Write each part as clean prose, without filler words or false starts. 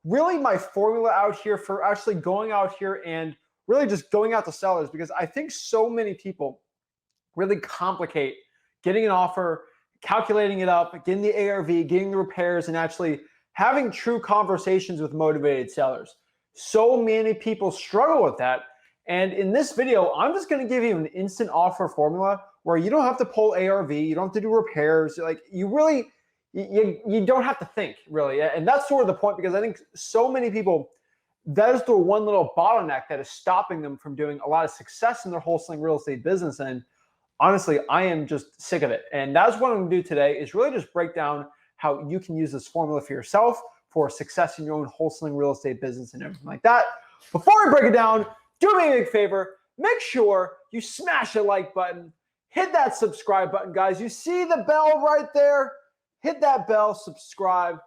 really my formula out here for actually going out here and really just going out to sellers, because I think so many people really complicate getting an offer, calculating it up, getting the ARV, getting the repairs, and actually having true conversations with motivated sellers. So many people struggle with that. And in this video, I'm just going to give you an instant offer formula where you don't have to pull ARV, you don't have to do repairs. Like you don't have to think really. And that's sort of the point, because I think so many people, that is the one little bottleneck that is stopping them from doing a lot of success in their wholesaling real estate business. And honestly, I am just sick of it. And that's what I'm going to do today, is really just break down how you can use this formula for yourself for success in your own wholesaling real estate business and everything like that. Before I break it down, do me a big favor. Make sure you smash the like button. Hit that subscribe button, guys. You see the bell right there? Hit that bell, subscribe,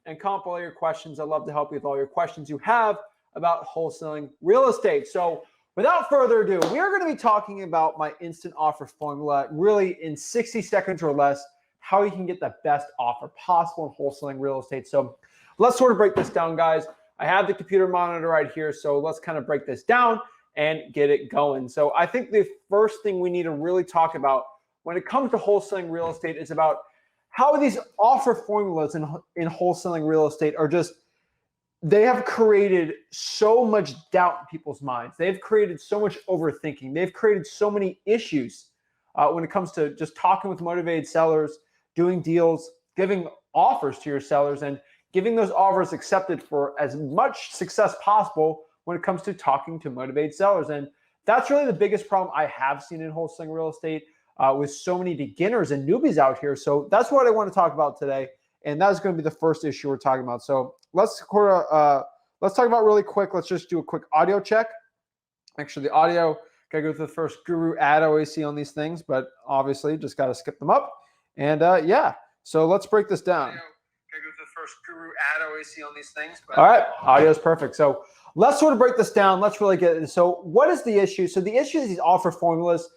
and comment all your questions. I'd love to help you with all your questions you have about wholesaling real estate. So without further ado, we are going to be talking about my instant offer formula, really in 60 seconds or less, how you can get the best offer possible in wholesaling real estate. So let's sort of break this down, guys. I have the computer monitor right here, so let's kind of break this down and get it going. So I think the first thing we need to really talk about when it comes to wholesaling real estate is about how these offer formulas in wholesaling real estate are just, they have created so much doubt in people's minds. They've created so much overthinking. They've created so many issues when it comes to just talking with motivated sellers, doing deals, giving offers to your sellers, and giving those offers accepted for as much success possible when it comes to talking to motivated sellers. And that's really the biggest problem I have seen in wholesaling real estate with so many beginners and newbies out here. So that's what I want to talk about today. And that's going to be the first issue we're talking about. So let's talk about really quick. Let's just do a quick audio check. Actually, the audio, got to go through the first guru ad I always see on these things, but obviously just got to skip them up. And yeah, so let's break this down. Got to go through the first guru ad I always see on these things. But all right, audio is perfect. So let's sort of break this down. Let's really get it. So what is the issue? So the issue is these offer formulas.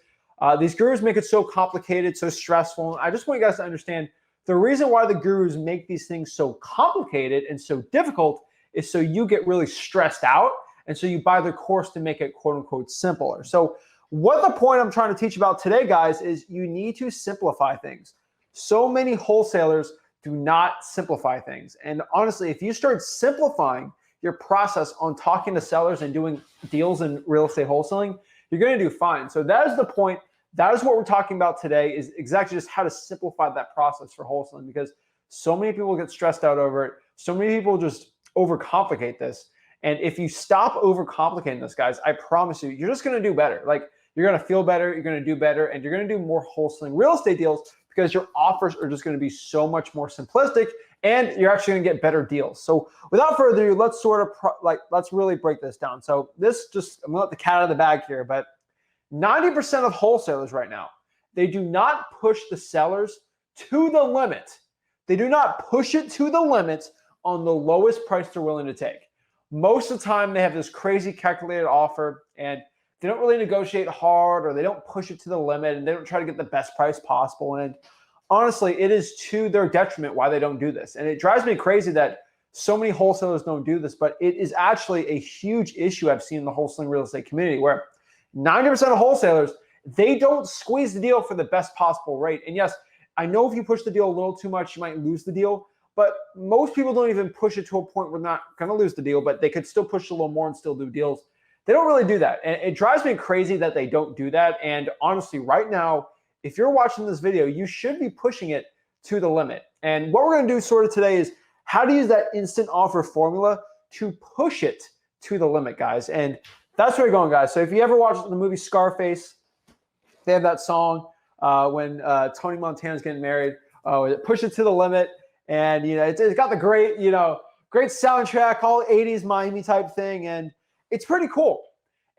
These gurus make it so complicated, so stressful. I just want you guys to understand the reason why the gurus make these things so complicated and so difficult is so you get really stressed out, and so you buy their course to make it quote unquote simpler. So what the point I'm trying to teach about today, guys, is you need to simplify things. So many wholesalers do not simplify things. And honestly, if you start simplifying your process on talking to sellers and doing deals in real estate wholesaling, you're going to do fine. So that is the point. That is what we're talking about today, is exactly just how to simplify that process for wholesaling, because so many people get stressed out over it. So many people just overcomplicate this. And if you stop overcomplicating this, guys, I promise you, you're just going to do better. Like, you're going to feel better, you're going to do better, and you're going to do more wholesaling real estate deals because your offers are just going to be so much more simplistic, and you're actually going to get better deals. So without further ado, let's let's really break this down. So I'm going to let the cat out of the bag here, but 90% of wholesalers right now, they do not push the sellers to the limit. They do not push it to the limit on the lowest price they're willing to take. Most of the time, they have this crazy calculated offer, and they don't really negotiate hard, or they don't push it to the limit, and they don't try to get the best price possible. And honestly, it is to their detriment why they don't do this. And it drives me crazy that so many wholesalers don't do this, but it is actually a huge issue I've seen in the wholesaling real estate community, where 90% of wholesalers, they don't squeeze the deal for the best possible rate. And yes, I know if you push the deal a little too much, you might lose the deal, but most people don't even push it to a point where they're not going to lose the deal, but they could still push a little more and still do deals. They don't really do that. And it drives me crazy that they don't do that. And honestly, right now, if you're watching this video, you should be pushing it to the limit. And what we're going to do sort of today is how to use that instant offer formula to push it to the limit, guys. And that's where we're going, guys. So if you ever watched the movie Scarface, they have that song when Tony Montana's getting married, push it to the limit. And, you know, it's got the great, great soundtrack, all 80s Miami type thing. And it's pretty cool.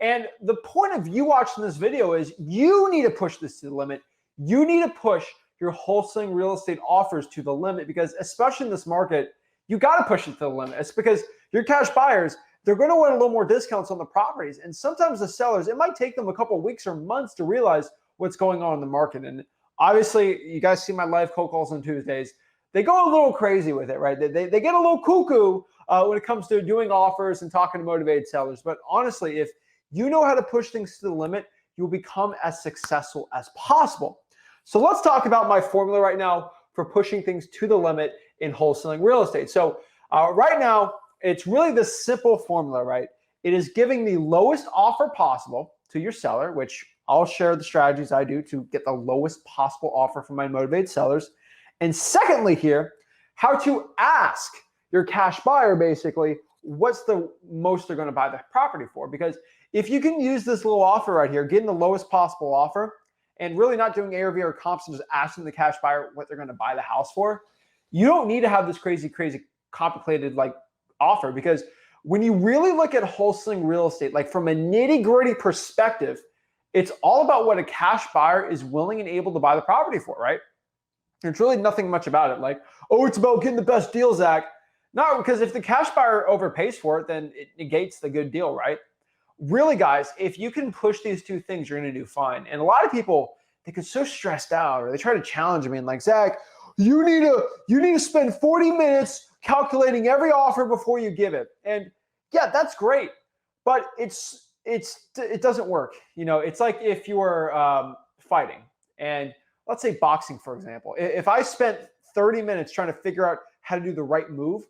And the point of you watching this video is you need to push this to the limit. You need to push your wholesaling real estate offers to the limit, because especially in this market, you got to push it to the limit. It's because your cash buyers, they're going to want a little more discounts on the properties. And sometimes the sellers, it might take them a couple of weeks or months to realize what's going on in the market. And obviously, you guys see my live cold calls on Tuesdays. They go a little crazy with it, right? They get a little cuckoo when it comes to doing offers and talking to motivated sellers. But honestly, if you know how to push things to the limit, you'll become as successful as possible. So let's talk about my formula right now for pushing things to the limit in wholesaling real estate. So right now, it's really this simple formula, right? It is giving the lowest offer possible to your seller, which I'll share the strategies I do to get the lowest possible offer from my motivated sellers. And secondly here, how to ask your cash buyer basically what's the most they're going to buy the property for. Because if you can use this little offer right here, getting the lowest possible offer and really not doing ARV or comps and just asking the cash buyer what they're going to buy the house for, you don't need to have this crazy complicated like offer. Because when you really look at wholesaling real estate, like from a nitty-gritty perspective, it's all about what a cash buyer is willing and able to buy the property for, right? There's really nothing much about it. Like, oh, it's about getting the best deal, Zach. No, because if the cash buyer overpays for it, then it negates the good deal, right? Really, guys, if you can push these two things, you're going to do fine. And a lot of people, they get so stressed out, or they try to challenge me and like, Zach, you need to spend 40 minutes calculating every offer before you give it. And yeah, that's great, but it doesn't work. You know, it's like if you were fighting, and let's say boxing, for example. If I spent 30 minutes trying to figure out how to do the right move,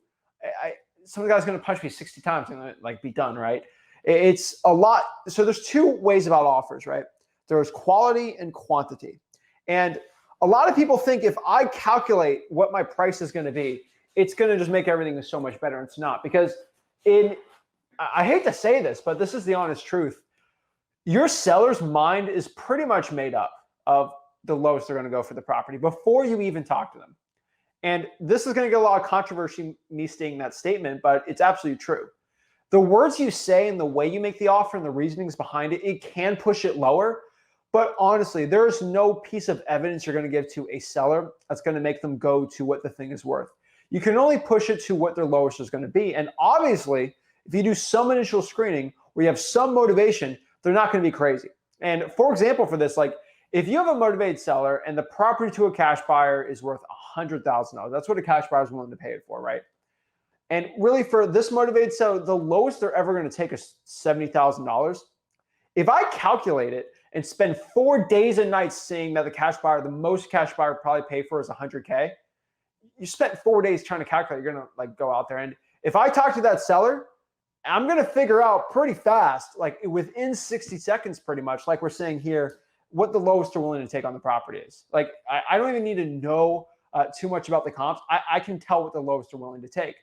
some guy's going to punch me 60 times and like be done, right? It's a lot. So there's two ways about offers, right? There's quality and quantity. And a lot of people think if I calculate what my price is going to be, it's going to just make everything so much better. It's not, because I hate to say this, but this is the honest truth. Your seller's mind is pretty much made up of the lowest they're going to go for the property before you even talk to them. And this is going to get a lot of controversy, me stating that statement, but it's absolutely true. The words you say and the way you make the offer and the reasonings behind it, it can push it lower. But honestly, there is no piece of evidence you're going to give to a seller that's going to make them go to what the thing is worth. You can only push it to what their lowest is going to be. And obviously, if you do some initial screening where you have some motivation, they're not going to be crazy. And for example, for this, like if you have a motivated seller and the property to a cash buyer is worth $100,000, that's what a cash buyer is willing to pay it for, right? And really for this motivated seller, the lowest they're ever going to take is $70,000. If I calculate it and spend 4 days and nights seeing that the cash buyer, the most cash buyer probably pay for is $100K, you spent 4 days trying to calculate, you're going to like go out there. And if I talk to that seller, I'm going to figure out pretty fast, like within 60 seconds, pretty much like we're saying here, what the lowest they're willing to take on the property is. Like, I don't even need to know too much about the comps. I can tell what the lowest they're willing to take.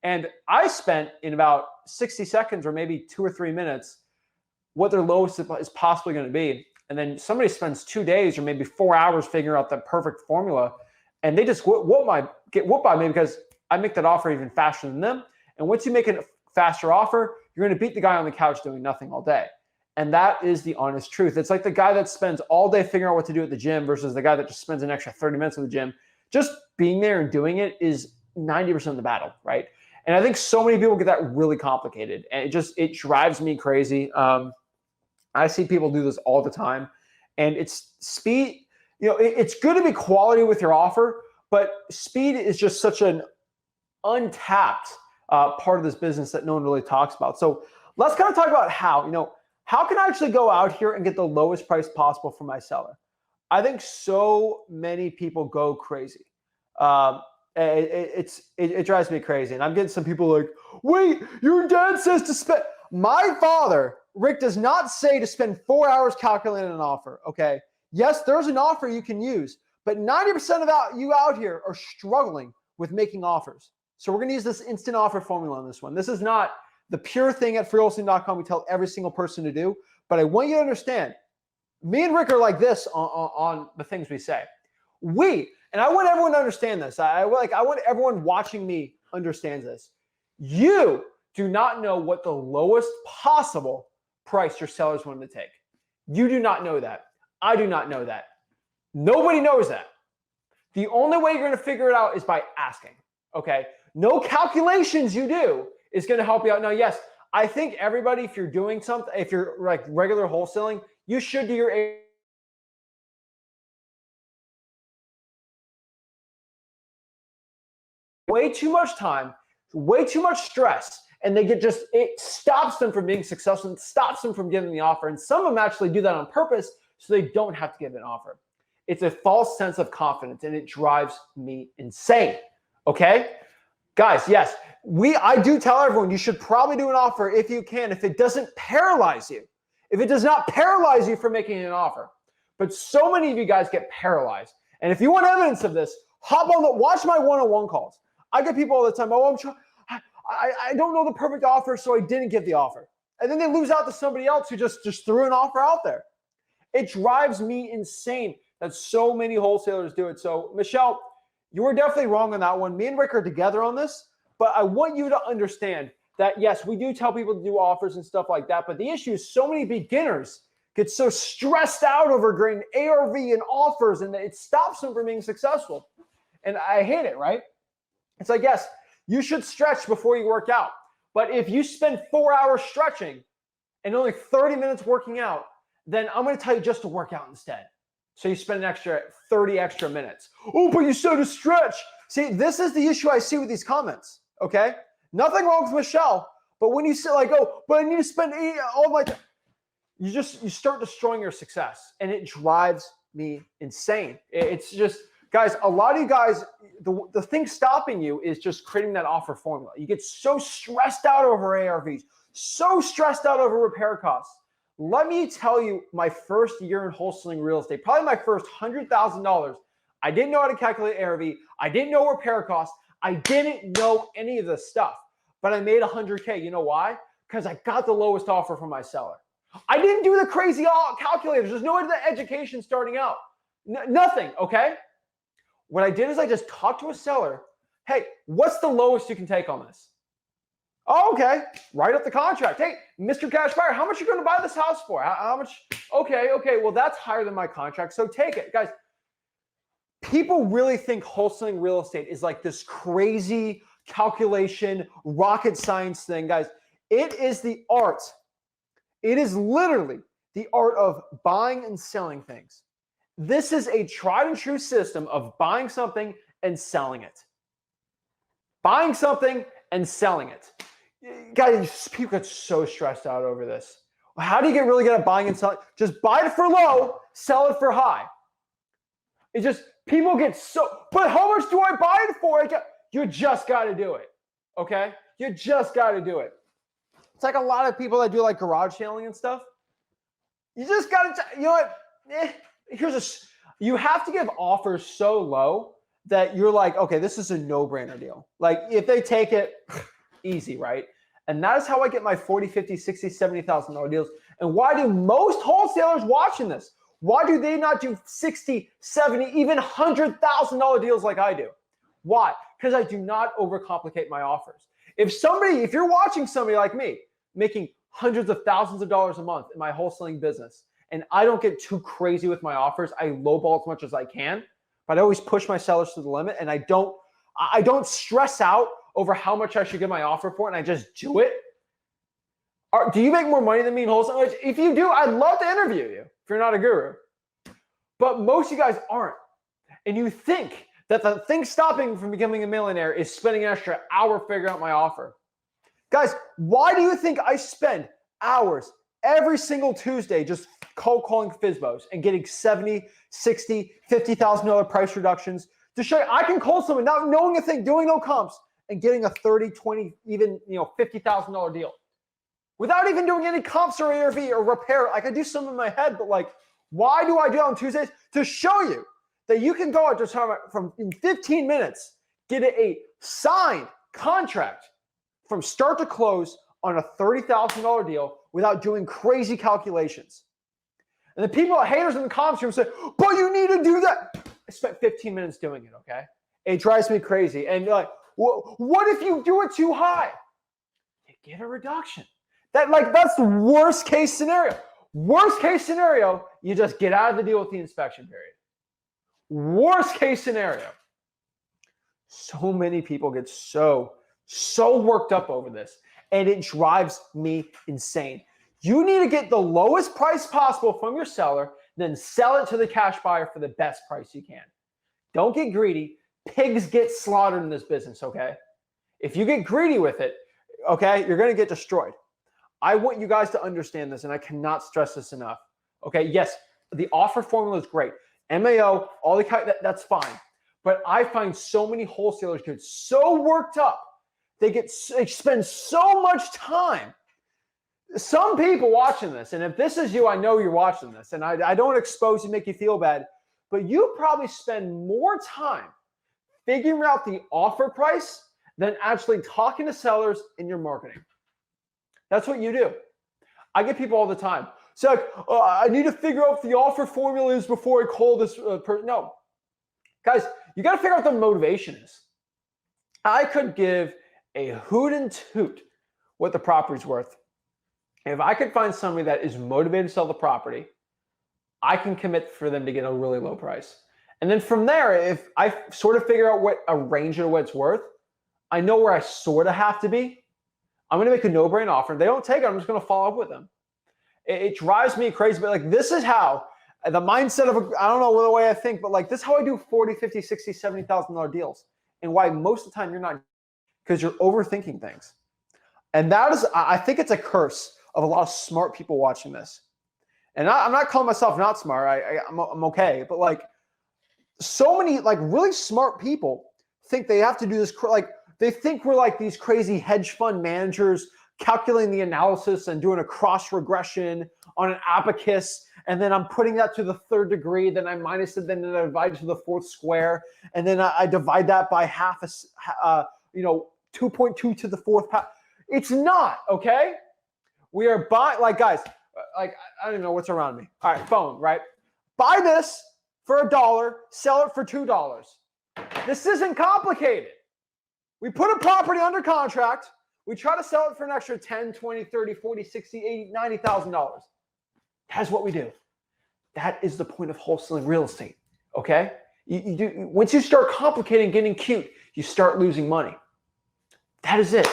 And I spent in about 60 seconds or maybe 2 or 3 minutes what their lowest is possibly going to be. And then somebody spends 2 days or maybe 4 hours figuring out the perfect formula, and they just get whooped by me because I make that offer even faster than them. And once you make a faster offer, you're going to beat the guy on the couch doing nothing all day. And that is the honest truth. It's like the guy that spends all day figuring out what to do at the gym versus the guy that just spends an extra 30 minutes at the gym. Just being there and doing it is 90% of the battle, right? And I think so many people get that really complicated, and it drives me crazy. I see people do this all the time, and it's speed. You know, it's good to be quality with your offer, but speed is just such an untapped part of this business that no one really talks about. So let's kind of talk about how can I actually go out here and get the lowest price possible for my seller? I think so many people go crazy. It drives me crazy. And I'm getting some people like, wait, your dad says to spend. My father, Rick, does not say to spend 4 hours calculating an offer. Okay. Yes, there's an offer you can use, but 90% of you out here are struggling with making offers. So we're going to use this instant offer formula on this one. This is not the pure thing at freewholesaling.com we tell every single person to do, but I want you to understand, me and Rick are like this on the things we say. And I want everyone to understand this. I want everyone watching me understands this. You do not know what the lowest possible price your seller's willing to take. You do not know that. I do not know that. Nobody knows that. The only way you're going to figure it out is by asking. Okay? No calculations you do is going to help you out. Now, yes, I think everybody, if you're doing something, if you're like regular wholesaling, you should do your way too much time way too much stress, and they get it stops them from being successful and stops them from giving the offer. And some of them actually do that on purpose so they don't have to give an offer. It's a false sense of confidence, and it drives me insane. Okay? Guys, yes, I do tell everyone you should probably do an offer if you can, if it doesn't paralyze you. If it does not paralyze you from making an offer. But so many of you guys get paralyzed. And if you want evidence of this, watch my one-on-one calls. I get people all the time, I don't know the perfect offer, so I didn't give the offer. And then they lose out to somebody else who just threw an offer out there. It drives me insane that so many wholesalers do it. So, Michelle, you were definitely wrong on that one. Me and Rick are together on this, but I want you to understand that, yes, we do tell people to do offers and stuff like that, but the issue is so many beginners get so stressed out over getting ARV and offers, and it stops them from being successful. And I hate it, right? It's like, yes, you should stretch before you work out. But if you spend 4 hours stretching and only 30 minutes working out, then I'm going to tell you just to work out instead. So you spend an extra 30 extra minutes. Oh, but you said to stretch. See, this is the issue I see with these comments, okay? Nothing wrong with Michelle, but when you say like, oh, but I need to spend all my time, you start destroying your success, and it drives me insane. It's just, guys, a lot of you guys, the thing stopping you is just creating that offer formula. You get so stressed out over ARVs, so stressed out over repair costs. Let me tell you, my first year in wholesaling real estate, probably my first $100,000, I didn't know how to calculate ARV. I didn't know repair costs. I didn't know any of this stuff, but I made $100K. You know why? Because I got the lowest offer from my seller. I didn't do the crazy calculators. There's no education starting out. Nothing, okay? What I did is I just talked to a seller. Hey, what's the lowest you can take on this? Oh, okay. Write up the contract. Hey, Mr. Cash Buyer, how much are you going to buy this house for? How much? Okay. Well, that's higher than my contract, so take it. Guys, people really think wholesaling real estate is like this crazy calculation, rocket science thing. Guys, it is the art. It is literally the art of buying and selling things. This is a tried and true system of buying something and selling it. Buying something and selling it. Guys, people get so stressed out over this. How do you get really good at buying and selling? Just buy it for low, sell it for high. It just, people get so, but how much do I buy it for? You just got to do it, okay? You just got to do it. It's like a lot of people that do like garage sailing and stuff. You just got to, you know what? You have to give offers so low that you're like, okay, this is a no-brainer deal. Like if they take it, easy, right? And that is how I get my $40,000, $50,000, $60,000, $70,000 deals. And why do most wholesalers watching this, why do they not do $60,000, $70,000, even $100,000 deals like I do? Why? Because I do not overcomplicate my offers. If you're watching somebody like me making hundreds of thousands of dollars a month in my wholesaling business, and I don't get too crazy with my offers, I lowball as much as I can, but I always push my sellers to the limit, and I don't stress out over how much I should get my offer for, and I just do it. Do you make more money than me in wholesaling? If you do, I'd love to interview you if you're not a guru. But most of you guys aren't. And you think that the thing stopping from becoming a millionaire is spending an extra hour figuring out my offer. Guys, why do you think I spend hours every single Tuesday just cold calling FSBOs and getting $70,000, $60,000, $50,000 price reductions to show you I can call someone not knowing a thing, doing no comps, and getting a $30,000, $20,000, even $50,000 deal without even doing any comps or ARV or repair. I could do some in my head, but like, why do I do it on Tuesdays? To show you that you can go out to from in 15 minutes, get a signed contract from start to close on a $30,000 deal without doing crazy calculations. And the haters in the comments room say, but you need to do that. I spent 15 minutes doing it, okay? It drives me crazy. And you're like, what if you do it too high? You get a reduction. That's the worst case scenario. Worst case scenario, you just get out of the deal with the inspection period. Worst case scenario. So many people get so worked up over this, and it drives me insane. You need to get the lowest price possible from your seller, then sell it to the cash buyer for the best price you can. Don't get greedy. Pigs get slaughtered in this business, okay? If you get greedy with it, okay, you're going to get destroyed. I want you guys to understand this, and I cannot stress this enough. Okay, yes, the offer formula is great. MAO, all the that's fine. But I find so many wholesalers get so worked up. They spend so much time. Some people watching this, and if this is you, I know you're watching this, and I don't expose you, make you feel bad, but you probably spend more time figuring out the offer price than actually talking to sellers in your marketing. That's what you do. I get people all the time. It's like, oh, I need to figure out what the offer formula is before I call this person. No. Guys, you got to figure out what the motivation is. I could give a hoot and toot what the property's worth. If I could find somebody that is motivated to sell the property, I can commit for them to get a really low price. And then from there, if I sort of figure out what a range of what it's worth, I know where I sort of have to be. I'm going to make a no-brainer offer. If they don't take it, I'm just going to follow up with them. It drives me crazy, but like this is how the mindset of, I don't know the way I think, but like this is how I do 40, 50, 60, $70,000 deals. And why most of the time you're not, because you're overthinking things. And that is, I think it's a curse of a lot of smart people watching this. And I'm not calling myself not smart. I'm okay. But like so many like really smart people think they have to do this. Like they think we're like these crazy hedge fund managers calculating the analysis and doing a cross regression on an abacus. And then I'm putting that to the third degree. Then I minus it. Then I divide it to the fourth square. And then I divide that by half, 2.2 to the fourth power. It's not, okay? We are buying, like guys, like I don't know what's around me. All right, phone, right? Buy this for $1, sell it for $2. This isn't complicated. We put a property under contract. We try to sell it for an extra 10, 20, 30, 40, 60, 80, $90,000. That's what we do. That is the point of wholesaling real estate, okay? Once you start complicating, getting cute, you start losing money. That is it.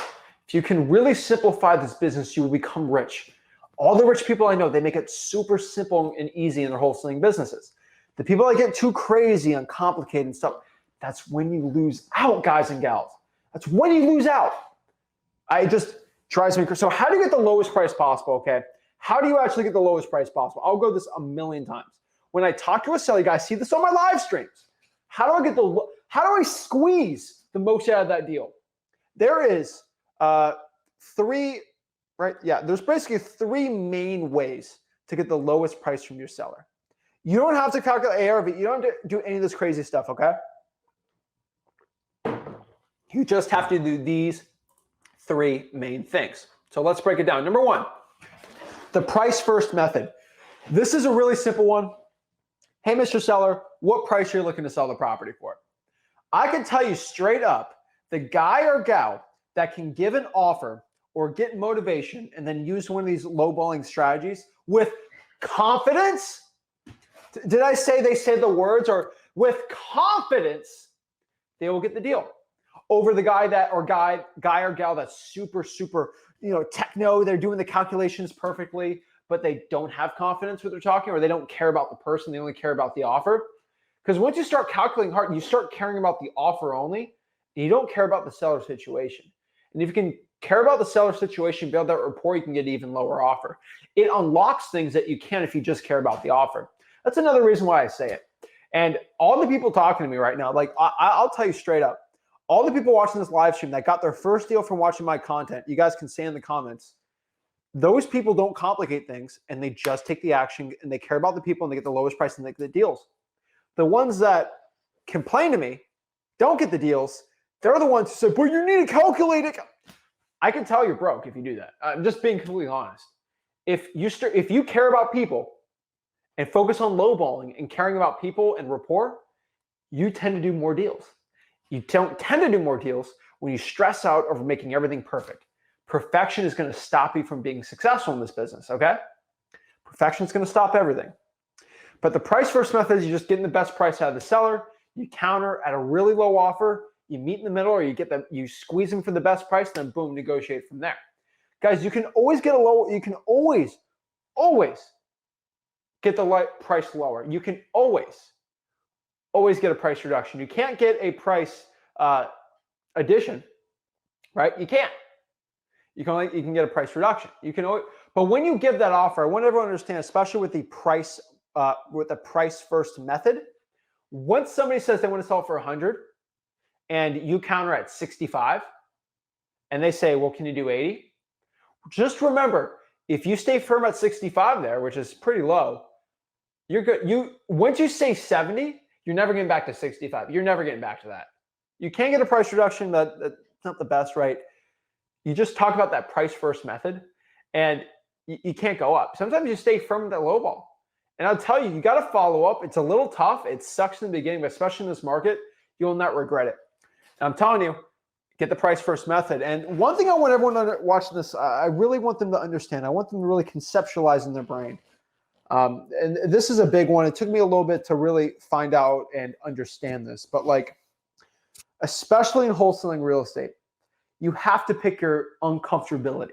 If you can really simplify this business, you will become rich. All the rich people I know, they make it super simple and easy in their wholesaling businesses. The people that get too crazy and complicated and stuff, that's when you lose out, guys and gals. That's when you lose out. It just drives me crazy. So how do you get the lowest price possible, okay? How do you actually get the lowest price possible? I'll go this a million times. When I talk to a seller, you guys see this on my live streams. How do I squeeze the most out of that deal? There is three, right? Yeah, there's basically three main ways to get the lowest price from your seller. You don't have to calculate ARV. You don't have to do any of this crazy stuff, okay? You just have to do these three main things. So let's break it down. Number one, the price first method. This is a really simple one. Hey, Mr. Seller, what price are you looking to sell the property for? I can tell you straight up, the guy or gal that can give an offer or get motivation and then use one of these lowballing strategies with confidence. Did I say they said the words? Or with confidence, they will get the deal. Over the guy or gal that's super, techno, they're doing the calculations perfectly, but they don't have confidence what they're talking, or they don't care about the person, they only care about the offer. Because once you start calculating hard, you start caring about the offer only, and you don't care about the seller situation. And if you can care about the seller situation, build that rapport, you can get an even lower offer. It unlocks things that you can't if you just care about the offer. That's another reason why I say it. And all the people talking to me right now, like I'll tell you straight up, all the people watching this live stream that got their first deal from watching my content, you guys can say in the comments, those people don't complicate things and they just take the action and they care about the people and they get the lowest price and they get the deals. The ones that complain to me, don't get the deals, they're the ones who say, but you need to calculate it. I can tell you're broke if you do that. I'm just being completely honest. If you care about people and focus on lowballing and caring about people and rapport, you tend to do more deals. You don't tend to do more deals when you stress out over making everything perfect. Perfection is going to stop you from being successful in this business, okay? Perfection is going to stop everything. But the price first method is you just getting the best price out of the seller. You counter at a really low offer. You meet in the middle, or you squeeze them for the best price, and then boom, negotiate from there. Guys, you can always get you can always get the price lower. You can always get a price reduction. You can't get a price addition. right? You can't. You can get a price reduction. You can always, but when you give that offer, I want everyone to understand, especially with the price first method. Once somebody says they want to sell for 100, and you counter at 65, and they say, "Well, can you do 80?" Just remember, if you stay firm at 65 there, which is pretty low, you're good. Once you say 70, you're never getting back to 65. You're never getting back to that. You can't get a price reduction. That's not the best, right? You just talk about that price first method, and you can't go up. Sometimes you stay firm with that low ball. And I'll tell you, you got to follow up. It's a little tough. It sucks in the beginning, but especially in this market, you'll not regret it. And I'm telling you, get the price first method. And one thing I want everyone watching this, I really want them to understand. I want them to really conceptualize in their brain. And this is a big one. It took me a little bit to really find out and understand this, but like, especially in wholesaling real estate, you have to pick your uncomfortability.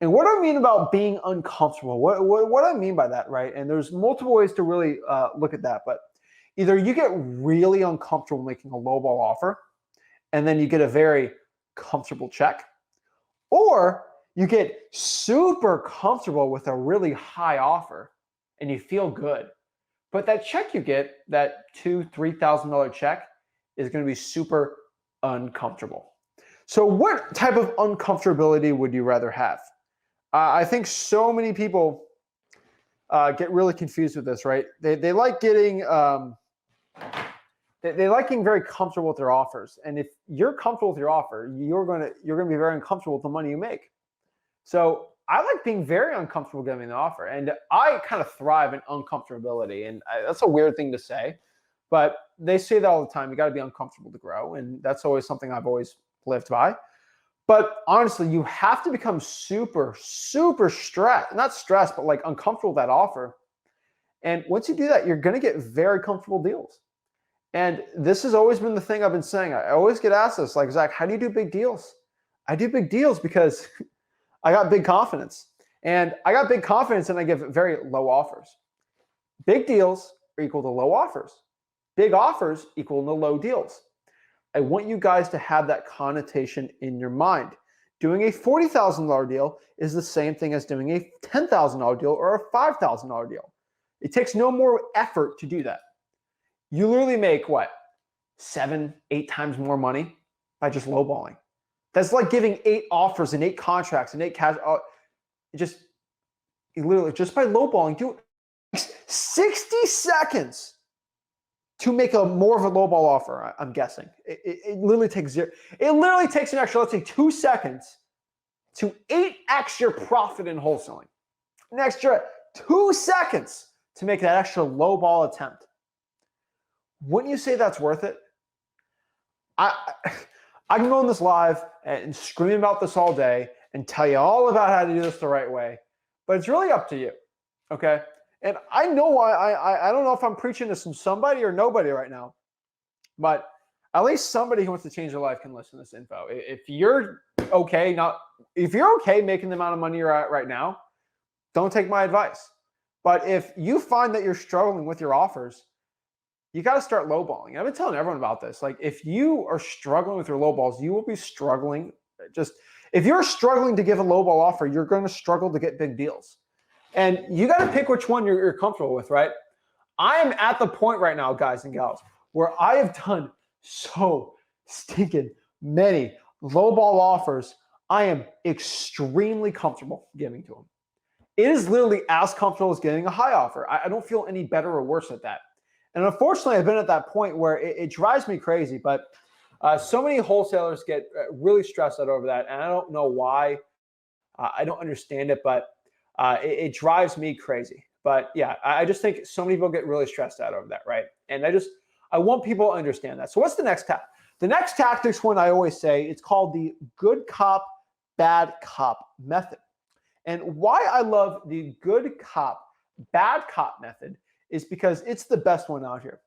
And what I mean about being uncomfortable, what I mean by that, right? And there's multiple ways to really look at that, but either you get really uncomfortable making a lowball offer, and then you get a very comfortable check, or you get super comfortable with a really high offer and you feel good. But that check you get, that $2,000-$3,000 check, is going to be super uncomfortable. So what type of uncomfortability would you rather have? I think so many people get really confused with this, right? They like getting they like getting very comfortable with their offers, and if you're comfortable with your offer, you're gonna be very uncomfortable with the money you make. So I like being very uncomfortable giving the offer, and I kind of thrive in uncomfortability, and that's a weird thing to say, but they say that all the time. You got to be uncomfortable to grow, and that's always something I've always lived by. But honestly, you have to become super, super stressed, not stressed, but like uncomfortable with that offer. And once you do that, you're going to get very comfortable deals. And this has always been the thing I've been saying. I always get asked this, like, Zach, how do you do big deals? I do big deals because I got big confidence. And I got big confidence and I give very low offers. Big deals are equal to low offers. Big offers equal to low deals. I want you guys to have that connotation in your mind. Doing a $40,000 deal is the same thing as doing a $10,000 deal or a $5,000 deal. It takes no more effort to do that. You literally make what? 7, 8 times more money by just lowballing. That's like giving 8 offers and 8 contracts and 8 cash. Literally just by lowballing, do 60 seconds to make a more of a lowball offer. I'm guessing it literally takes zero. It literally takes an extra, let's say, 2 seconds to 8x your profit in wholesaling. An extra 2 seconds to make that extra lowball attempt. Wouldn't you say that's worth it? I can go on this live and scream about this all day and tell you all about how to do this the right way, but it's really up to you, okay? And I know I don't know if I'm preaching to somebody or nobody right now, but at least somebody who wants to change their life can listen to this info. If you're okay making the amount of money you're at right now, don't take my advice. But if you find that you're struggling with your offers, you got to start lowballing. I've been telling everyone about this. Like, if you are struggling with your lowballs, you will be struggling. If you're struggling to give a lowball offer, you're going to struggle to get big deals. And you got to pick which one you're comfortable with, right? I am at the point right now, guys and gals, where I have done so stinking many lowball offers. I am extremely comfortable giving to them. It is literally as comfortable as getting a high offer. I don't feel any better or worse at that. And unfortunately, I've been at that point where it drives me crazy, but so many wholesalers get really stressed out over that. And I don't know why. I don't understand it, but it drives me crazy. But yeah, I just think so many people get really stressed out over that, right? And I want people to understand that. So what's the next tactic? The next tactics one I always say, it's called the good cop, bad cop method. And why I love the good cop, bad cop method is because it's the best one out here.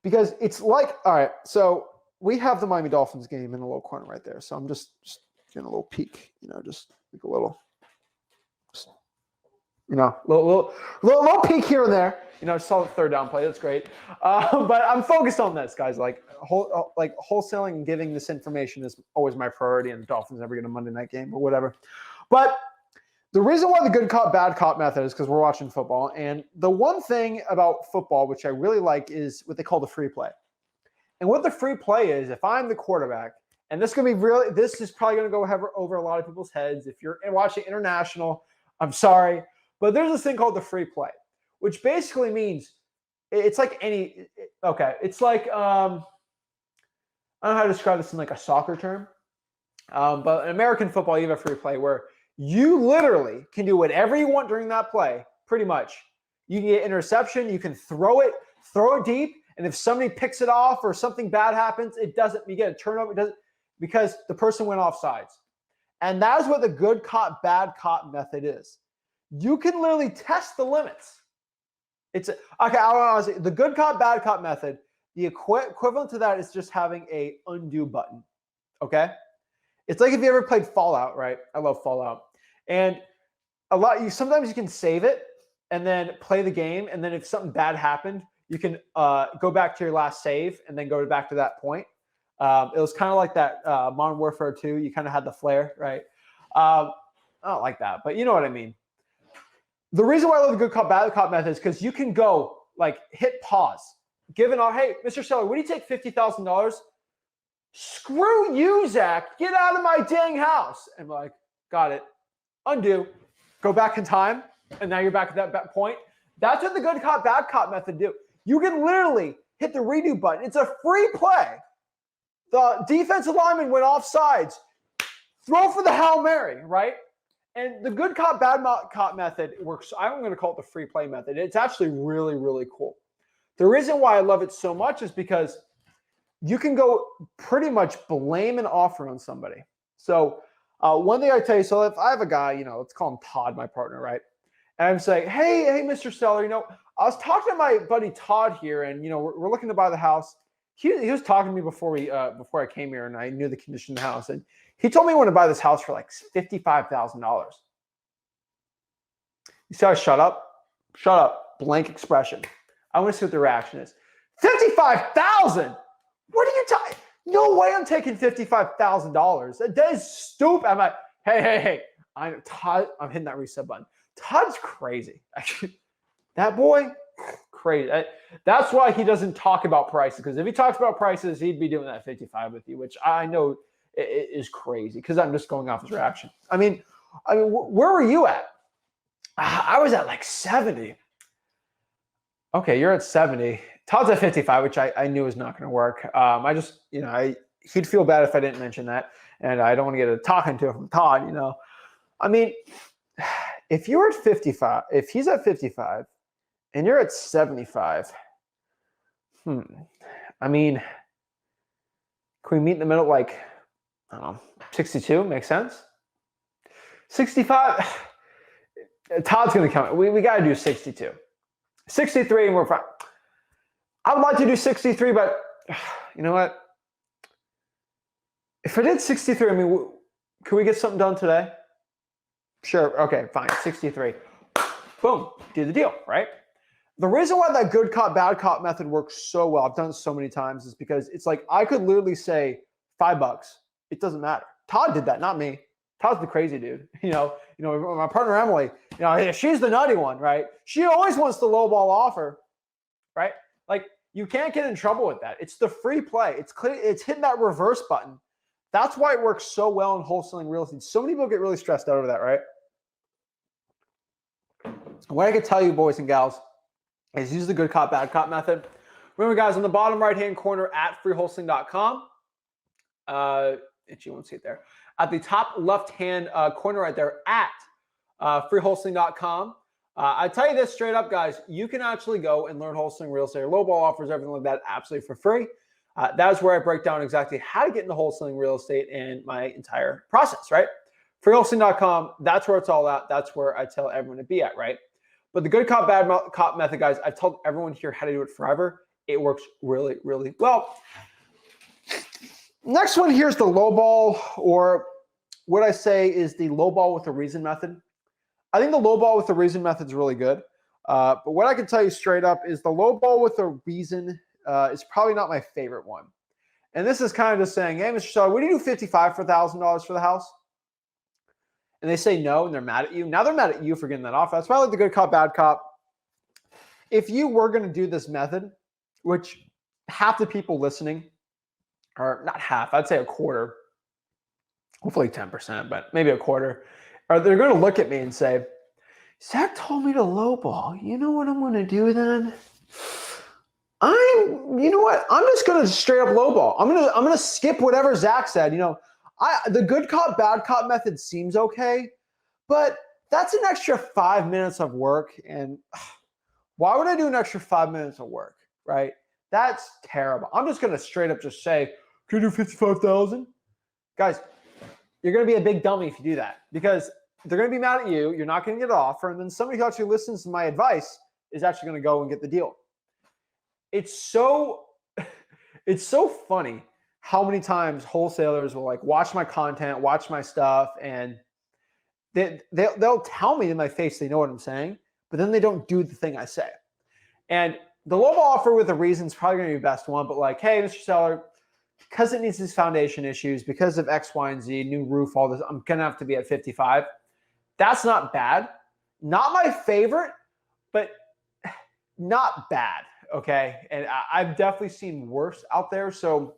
Because it's like, all right, so we have the Miami Dolphins game in the little corner right there. So I'm just getting a little peek, just like a little, little peek here and there. I saw the third down play. That's great. But I'm focused on this, guys. Like wholesaling and giving this information is always my priority, and the Dolphins never get a Monday night game or whatever. But the reason why the good cop, bad cop method is because we're watching football. And the one thing about football, which I really like, is what they call the free play. And what the free play is, if I'm the quarterback, and this is probably going to go over a lot of people's heads. If you're watching international, I'm sorry, but there's this thing called the free play, which basically means it's like it's like, I don't know how to describe this in like a soccer term, but in American football, you have a free play where you literally can do whatever you want during that play, pretty much. You can get interception, you can throw it deep, and if somebody picks it off or something bad happens, you get a turnover, it doesn't, because the person went off sides. And that is what the good cop, bad cop method is. You can literally test the limits. The good cop, bad cop method, the equivalent to that is just having a undo button, okay? It's like if you ever played Fallout, right? I love Fallout. And sometimes you can save it and then play the game, and then if something bad happened, you can go back to your last save and then go back to that point. It was kind of like that Modern Warfare 2. You kind of had the flare, right? I don't like that, but you know what I mean. The reason why I love the good cop, bad cop method is because you can go, like, hit pause. Hey, Mr. Seller, would you take $50,000? Screw you, Zach. Get out of my dang house. And I'm like, got it. Undo. Go back in time, and now you're back at that point. That's what the good cop, bad cop method do. You can literally hit the redo button. It's a free play. The defensive lineman went off sides. Throw for the Hail Mary, right? And the good cop, bad cop method works. I'm going to call it the free play method. It's actually really, really cool. The reason why I love it so much is because you can go pretty much blame an offer on somebody. So one thing I tell you, so if I have a guy, let's call him Todd, my partner, right? And I'm saying, hey, Mr. Seller, I was talking to my buddy Todd here, and we're looking to buy the house. He was talking to me before I came here, and I knew the condition of the house, and he told me he wanted to buy this house for like $55,000. You see how I shut up, blank expression. I want to see what the reaction is. $55,000? What are you talking? No way I'm taking $55,000. That is stupid. I'm like, hey. Todd, I'm hitting that reset button. Todd's crazy. That boy, crazy. That's why he doesn't talk about prices, because if he talks about prices, he'd be doing that 55 with you, which I know is crazy because I'm just going off his reaction. I mean, where were you at? I was at like 70. Okay, you're at 70. Todd's at 55, which I knew was not going to work. He'd feel bad if I didn't mention that, and I don't want to get a talking to from Todd. I mean, if you're at 55, if he's at 55, and you're at 75, I mean, can we meet in the middle? Like, I don't know, 62 makes sense. 65, Todd's going to come. We got to do 62. 63, and we're fine. I would like to do 63, but you know what? If I did 63, I mean, can we get something done today? Sure. Okay, fine. 63. Boom. Do the deal, right? The reason why that good cop, bad cop method works so well, I've done it so many times, is because it's like I could literally say $5. It doesn't matter. Todd did that, not me. Todd's the crazy dude. My partner Emily, she's the nutty one, right? She always wants the lowball offer, right? Like, you can't get in trouble with that. It's the free play. It's clear. It's hitting that reverse button. That's why it works so well in wholesaling real estate. So many people get really stressed out over that, right? What I can tell you, boys and gals, is use the good cop, bad cop method. Remember, guys, on the bottom right-hand corner at freewholesaling.com, you won't see it there. At the top left-hand corner right there at freewholesaling.com, I tell you this straight up, guys, you can actually go and learn wholesaling real estate, lowball offers, everything like that, absolutely for free. That's where I break down exactly how to get into wholesaling real estate and my entire process, right? Freewholesaling.com, that's where it's all at. That's where I tell everyone to be at, right? But the good cop, bad cop method, guys, I've told everyone here how to do it forever. It works really, really well. Next one here is the lowball, or what I say is the lowball with a reason method. I think the lowball with the reason method is really good. But what I can tell you straight up is the low ball with a reason is probably not my favorite one. And this is kind of just saying, hey, Mr. Seller, would you do $55 for $1,000 for the house? And they say no, and they're mad at you. Now they're mad at you for getting that offer. That's probably like the good cop, bad cop. If you were going to do this method, which half the people listening, or not half, I'd say a quarter, hopefully 10%, but maybe a quarter, or they're going to look at me and say, Zach told me to lowball. You know what I'm going to do then? You know what? I'm just going to straight up lowball. I'm going to skip whatever Zach said. You know, the good cop, bad cop method seems okay, but that's an extra 5 minutes of work. And why would I do an extra 5 minutes of work, right? That's terrible. I'm just going to straight up just say, can you do 55,000? Guys, you're going to be a big dummy if you do that, because they're going to be mad at you. You're not going to get an offer. And then somebody who actually listens to my advice is actually going to go and get the deal. It's so funny how many times wholesalers will like watch my content, watch my stuff, and they'll tell me in my face they know what I'm saying, but then they don't do the thing I say. And the low ball offer with a reason is probably going to be the best one, but like, hey, Mr. Seller, because it needs these foundation issues, because of X, Y, and Z, new roof, all this, I'm going to have to be at 55. That's not bad. Not my favorite, but not bad, okay? And I've definitely seen worse out there, so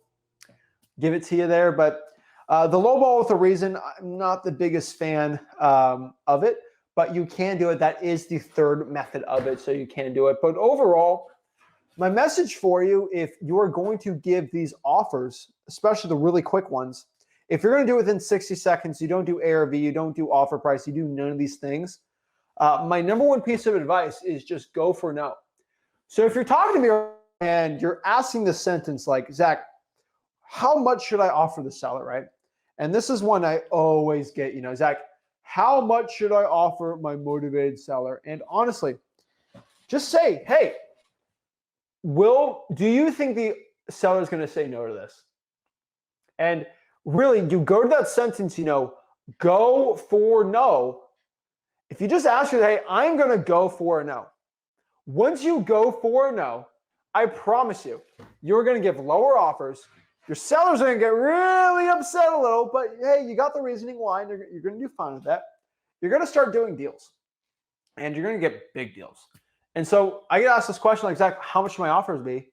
give it to you there. But the low ball with a reason, I'm not the biggest fan of it, but you can do it. That is the third method of it, so you can do it. But overall, my message for you, if you are going to give these offers, especially the really quick ones, if you're going to do it within 60 seconds, you don't do ARV, you don't do offer price, you do none of these things, my number one piece of advice is just go for no. So if you're talking to me and you're asking this sentence like, Zach, how much should I offer the seller, right? And this is one I always get, you know, Zach, how much should I offer my motivated seller? And honestly, just say, hey, do you think the seller is going to say no to this? And really, you go to that sentence, you know, go for no. If you just ask her, hey, I'm going to go for a no. Once you go for a no, I promise you, you're going to give lower offers. Your sellers are going to get really upset a little, but hey, you got the reasoning why, and you're going to do fine with that. You're going to start doing deals, and you're going to get big deals. And so I get asked this question like, Zach, how much should my offers be?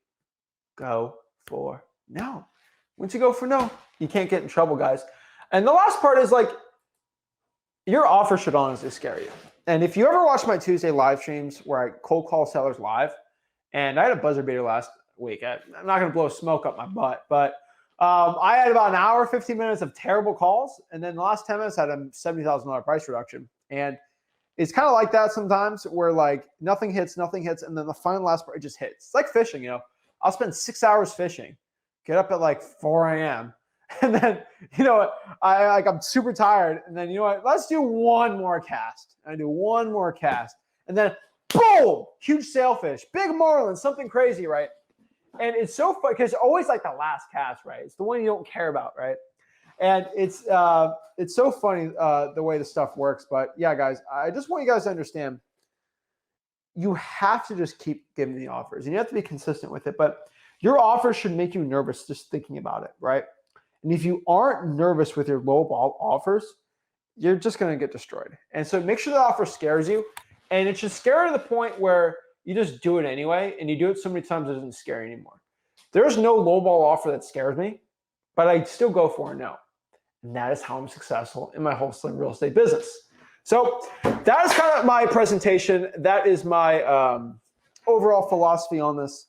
Go for no. Once you go for no, you can't get in trouble, guys. And the last part is like, your offer should honestly scare you. And if you ever watch my Tuesday live streams where I cold call sellers live, and I had a buzzer beater last week. I'm not going to blow smoke up my butt, but I had about an hour, 15 minutes of terrible calls. And then the last 10 minutes I had a $70,000 price reduction. And it's kind of like that sometimes where like nothing hits. And then the final last part, it just hits. It's like fishing, you know, I'll spend 6 hours fishing, get up at like 4 a.m. And then, you know, I'm super tired. And then, you know what, let's do one more cast. And I do one more cast. And then boom, huge sailfish, big marlin, something crazy, right? And it's so fun because it's always like the last cast, right? It's the one you don't care about, right? And it's so funny the way the stuff works. But yeah, guys, I just want you guys to understand, you have to just keep giving the offers, and you have to be consistent with it. But your offers should make you nervous just thinking about it, right? And if you aren't nervous with your low ball offers, you're just going to get destroyed. And so make sure the offer scares you, and it should scare you to the point where you just do it anyway, and you do it so many times it doesn't scare you anymore. There's no low ball offer that scares me, but I still go for a no. And that is how I'm successful in my wholesaling real estate business. So that is kind of my presentation. That is my overall philosophy on this.